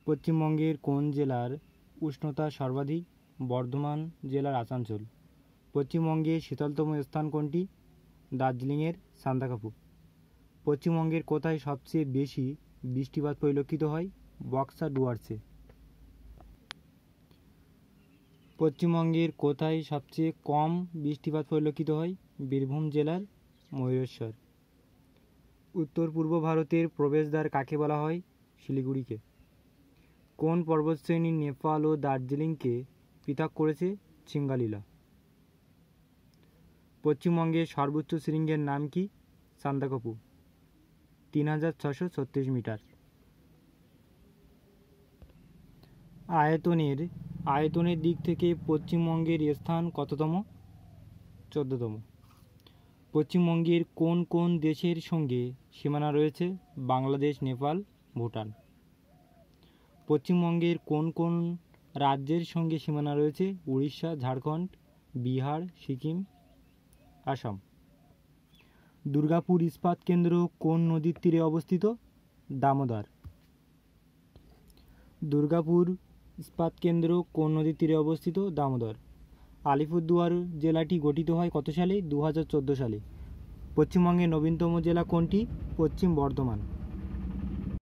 পশ্চিমবঙ্গের কোন জেলার উষ্ণতা সর্বাধিক? বর্ধমান জেলার আসানসোল। পশ্চিমবঙ্গের শীতলতম স্থান কোনটি? দার্জিলিংয়ের সান্দাকফু। পশ্চিমবঙ্গের কোথায় সবচেয়ে বেশি বৃষ্টিপাত পরিলক্ষিত হয়? বক্সা ডুয়ার্সে। পশ্চিমবঙ্গের কোথায় সবচেয়ে কম বৃষ্টিপাত পরিলক্ষিত হয়? বীরভূম জেলার ময়ূরেশ্বর। উত্তর পূর্ব ভারতের প্রবেশদ্বার কাকে বলা হয়? শিলিগুড়িকে। কোন পর্বতশ্রেণী নেপাল ও দার্জিলিংকে পৃথক করেছে? সিঙ্গালীলা। পশ্চিমবঙ্গের সর্বোচ্চ শৃঙ্গের নাম কি? সান্দাকফু, 3636 মিটার। আয়তনের দিক থেকে পশ্চিমবঙ্গের স্থান কততম? 14তম। পশ্চিমবঙ্গের কোন কোন দেশের সঙ্গে সীমানা রয়েছে? বাংলাদেশ, নেপাল, ভুটান। পশ্চিমবঙ্গের কোন কোন রাজ্যের সঙ্গে সীমানা রয়েছে? উড়িষ্যা, ঝাড়খণ্ড, বিহার, সিকিম, আসাম। দুর্গাপুর ইস্পাত কেন্দ্র কোন নদীর তীরে অবস্থিত? দামোদর। দুর্গাপুর ইস্পাত কেন্দ্র কোন নদীর তীরে অবস্থিত? দামোদর। আলিপুরদুয়ার জেলাটি গঠিত হয় কত সালে? 2014 সালে। পশ্চিমবঙ্গের নবীনতম জেলা কোনটি? পশ্চিম বর্ধমান।